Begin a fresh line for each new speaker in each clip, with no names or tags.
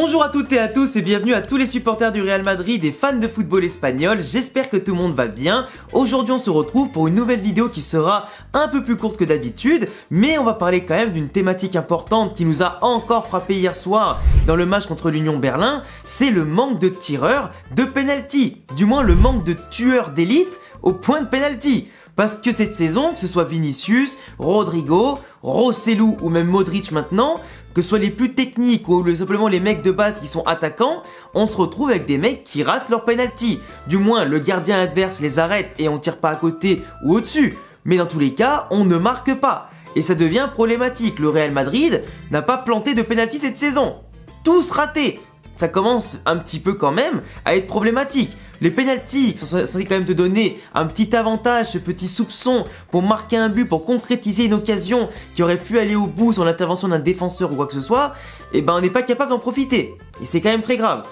Bonjour à toutes et à tous et bienvenue à tous les supporters du Real Madrid et fans de football espagnol, j'espère que tout le monde va bien. Aujourd'hui on se retrouve pour une nouvelle vidéo qui sera un peu plus courte que d'habitude, mais on va parler quand même d'une thématique importante qui nous a encore frappé hier soir dans le match contre l'Union Berlin, c'est le manque de tireurs de penalty, du moins le manque de tueurs d'élite au point de penalty. Parce que cette saison, que ce soit Vinicius, Rodrigo, Rosselló ou même Modric maintenant, que ce soit les plus techniques ou simplement les mecs de base qui sont attaquants, on se retrouve avec des mecs qui ratent leur penalty. Du moins, le gardien adverse les arrête et on tire pas à côté ou au-dessus. Mais dans tous les cas, on ne marque pas. Et ça devient problématique. Le Real Madrid n'a pas planté de penalty cette saison. Tous ratés. Ça commence un petit peu quand même à être problématique. Les pénaltys sont censés quand même te donner un petit avantage, ce petit soupçon pour marquer un but, pour concrétiser une occasion qui aurait pu aller au bout sans l'intervention d'un défenseur ou quoi que ce soit, et ben on n'est pas capable d'en profiter. Et c'est quand même très grave.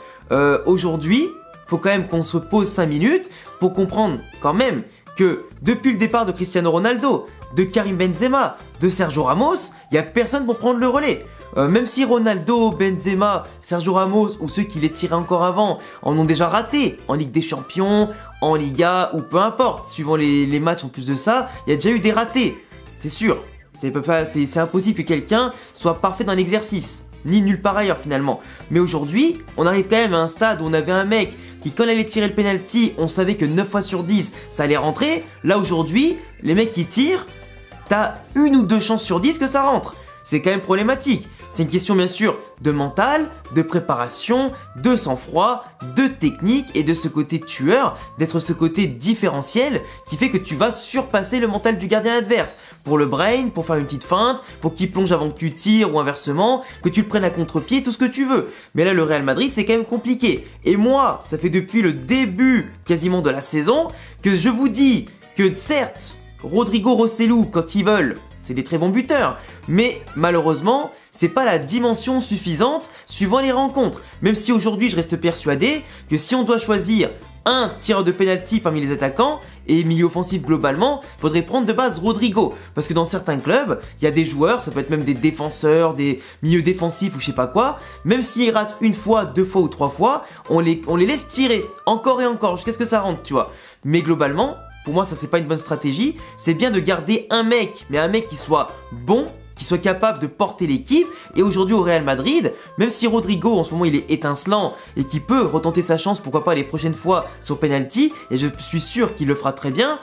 Aujourd'hui, faut quand même qu'on se pose 5 minutes pour comprendre quand même que depuis le départ de Cristiano Ronaldo, de Karim Benzema, de Sergio Ramos, il n'y a personne pour prendre le relais. Même si Ronaldo, Benzema, Sergio Ramos ou ceux qui les tiraient encore avant en ont déjà raté en Ligue des Champions, en Liga ou peu importe, suivant les matchs en plus de ça, il y a déjà eu des ratés, c'est sûr. C'est impossible que quelqu'un soit parfait dans l'exercice, ni nulle part ailleurs finalement. Mais aujourd'hui, on arrive quand même à un stade où on avait un mec qui quand il allait tirer le penalty, on savait que 9 fois sur 10 ça allait rentrer. Là aujourd'hui, les mecs qui tirent, t'as 1 ou 2 chances sur 10 que ça rentre. C'est quand même problématique. C'est une question bien sûr de mental, de préparation, de sang-froid, de technique et de ce côté tueur, d'être ce côté différentiel qui fait que tu vas surpasser le mental du gardien adverse. Pour le brain, pour faire une petite feinte, pour qu'il plonge avant que tu tires ou inversement, que tu le prennes à contre-pied, tout ce que tu veux. Mais là le Real Madrid c'est quand même compliqué. Et moi, ça fait depuis le début quasiment de la saison que je vous dis que certes, Rodrigo, Rosselló quand ils veulent, c'est des très bons buteurs, mais malheureusement, c'est pas la dimension suffisante suivant les rencontres. Même si aujourd'hui, je reste persuadé que si on doit choisir un tireur de penalty parmi les attaquants et milieu offensif globalement, faudrait prendre de base Rodrigo. Parce que dans certains clubs, il y a des joueurs, ça peut être même des défenseurs, des milieux défensifs ou je sais pas quoi, même s'ils ratent 1 fois, 2 fois ou 3 fois, on les laisse tirer encore et encore jusqu'à ce que ça rentre, tu vois. Mais globalement, pour moi, ça c'est pas une bonne stratégie. C'est bien de garder un mec, mais un mec qui soit bon, qui soit capable de porter l'équipe. Et aujourd'hui au Real Madrid, même si Rodrigo en ce moment il est étincelant et qui peut retenter sa chance, pourquoi pas les prochaines fois sur penalty, et je suis sûr qu'il le fera très bien,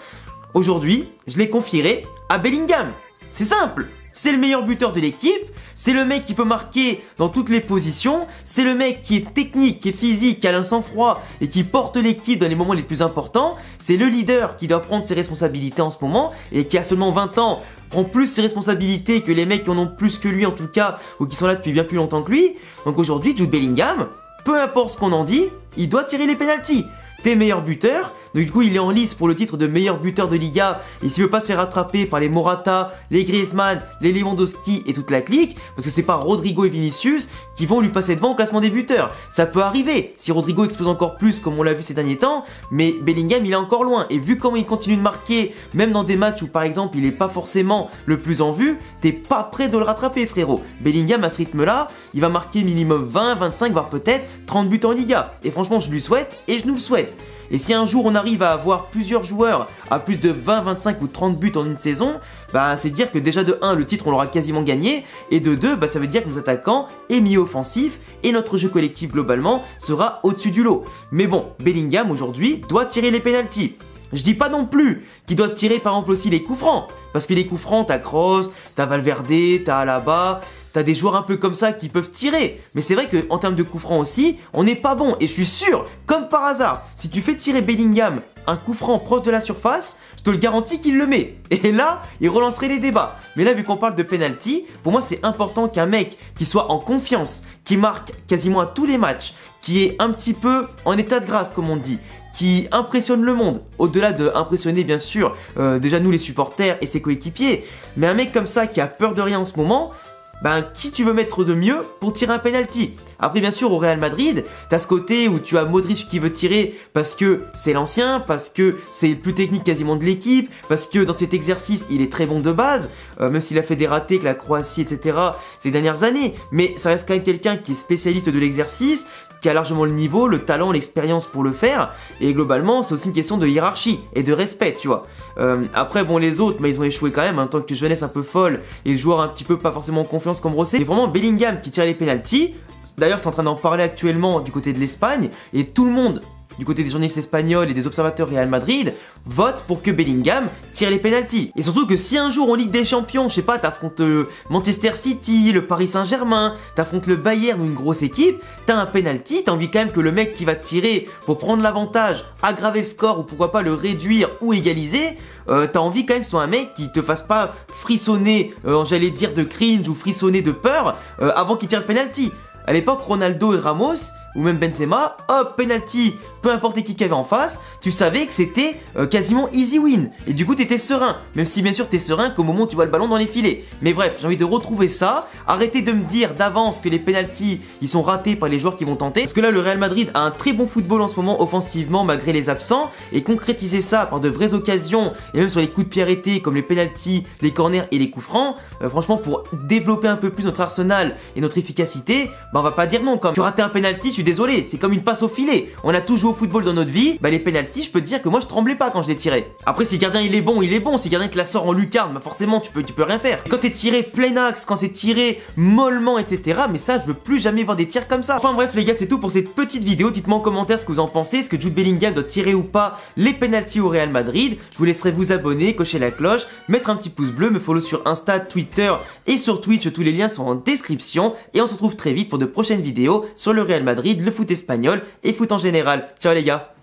aujourd'hui, je l'ai confierai à Bellingham. C'est simple, c'est le meilleur buteur de l'équipe. C'est le mec qui peut marquer dans toutes les positions, c'est le mec qui est technique, qui est physique, qui a un sang-froid et qui porte l'équipe dans les moments les plus importants. C'est le leader qui doit prendre ses responsabilités en ce moment et qui a seulement 20 ans, prend plus ses responsabilités que les mecs qui en ont plus que lui en tout cas, ou qui sont là depuis bien plus longtemps que lui. Donc aujourd'hui, Jude Bellingham, peu importe ce qu'on en dit, il doit tirer les pénaltys. T'es meilleur buteur, donc du coup il est en lice pour le titre de meilleur buteur de Liga, et s'il veut pas se faire rattraper par les Morata, les Griezmann, les Lewandowski et toute la clique, parce que c'est pas Rodrigo et Vinicius qui vont lui passer devant au classement des buteurs. Ça peut arriver si Rodrigo explose encore plus comme on l'a vu ces derniers temps, mais Bellingham il est encore loin, et vu comment il continue de marquer, même dans des matchs où par exemple il est pas forcément le plus en vue, t'es pas prêt de le rattraper frérot. Bellingham à ce rythme là, il va marquer minimum 20, 25 voire peut-être 30 buts en Liga, et franchement je lui souhaite et je nous le souhaite. Et si un jour on arrive à avoir plusieurs joueurs à plus de 20, 25 ou 30 buts en une saison, bah c'est dire que déjà de 1 le titre on l'aura quasiment gagné, et de 2 bah ça veut dire que nos attaquants et milieu offensif et notre jeu collectif globalement sera au-dessus du lot. Mais bon, Bellingham aujourd'hui doit tirer les pénaltys. Je dis pas non plus qu'il doit tirer par exemple aussi les coups francs, parce que les coups francs t'as Kroos, t'as Valverde, t'as Alaba, t'as des joueurs un peu comme ça qui peuvent tirer. Mais c'est vrai qu'en termes de coups francs aussi, on n'est pas bon. Et je suis sûr, comme par hasard, si tu fais tirer Bellingham un coup franc proche de la surface, je te le garantis qu'il le met. Et là, il relancerait les débats. Mais là, vu qu'on parle de penalty, pour moi, c'est important qu'un mec qui soit en confiance, qui marque quasiment à tous les matchs, qui est un petit peu en état de grâce, comme on dit, qui impressionne le monde, au-delà de impressionner bien sûr déjà nous les supporters et ses coéquipiers, mais un mec comme ça qui a peur de rien en ce moment, ben qui tu veux mettre de mieux pour tirer un penalty? Après bien sûr au Real Madrid, t'as ce côté où tu as Modric qui veut tirer parce que c'est l'ancien, parce que c'est le plus technique quasiment de l'équipe, parce que dans cet exercice il est très bon de base, même s'il a fait des ratés avec la Croatie etc. ces dernières années, mais ça reste quand même quelqu'un qui est spécialiste de l'exercice, qui a largement le niveau, le talent, l'expérience pour le faire, et globalement c'est aussi une question de hiérarchie et de respect, tu vois. Après bon les autres, mais ils ont échoué quand même, en tant que jeunesse un peu folle et joueur un petit peu pas forcément en confiance comme Rosé. C'est vraiment Bellingham qui tire les pénaltys. D'ailleurs c'est en train d'en parler actuellement du côté de l'Espagne, et tout le monde du côté des journalistes espagnols et des observateurs Real Madrid, vote pour que Bellingham tire les pénaltys. Et surtout que si un jour en Ligue des Champions, je sais pas, t'affrontes Manchester City, le Paris Saint-Germain, t'affrontes le Bayern ou une grosse équipe, t'as un penalty, t'as envie quand même que le mec qui va tirer pour prendre l'avantage, aggraver le score ou pourquoi pas le réduire ou égaliser, t'as envie quand même que ce soit un mec qui te fasse pas frissonner, j'allais dire de cringe ou frissonner de peur, avant qu'il tire le penalty. À l'époque, Ronaldo et Ramos, ou même Benzema, hop, penalty, peu importe qui qu'il y avait en face, tu savais que c'était quasiment easy win. Et du coup, t'étais serein. Même si bien sûr, t'es serein qu'au moment où tu vois le ballon dans les filets. Mais bref, j'ai envie de retrouver ça. Arrêtez de me dire d'avance que les penalties, ils sont ratés par les joueurs qui vont tenter. Parce que là, le Real Madrid a un très bon football en ce moment offensivement, malgré les absents. Et concrétiser ça par de vraies occasions, et même sur les coups de pied arrêtés, comme les penalties, les corners et les coups francs, franchement, pour développer un peu plus notre arsenal et notre efficacité, bah on va pas dire non. Comme tu ratais un penalty, je suis désolé, c'est comme une passe au filet. On a tout joué au football dans notre vie, bah les penalties, je peux te dire que moi je tremblais pas quand je les tirais. Après si le gardien il est bon, il est bon. Si le gardien te la sort en lucarne, bah forcément tu peux rien faire. Et quand t'es tiré plein axe, quand c'est tiré mollement, etc. Mais ça, je veux plus jamais voir des tirs comme ça. Enfin bref les gars, c'est tout pour cette petite vidéo. Dites-moi en commentaire ce que vous en pensez. Est-ce que Jude Bellingham doit tirer ou pas les penalties au Real Madrid? Je vous laisserai vous abonner, cocher la cloche, mettre un petit pouce bleu, me follow sur Insta, Twitter et sur Twitch. Tous les liens sont en description. Et on se retrouve très vite pour de prochaines vidéos sur le Real Madrid, le foot espagnol et foot en général. Ciao les gars.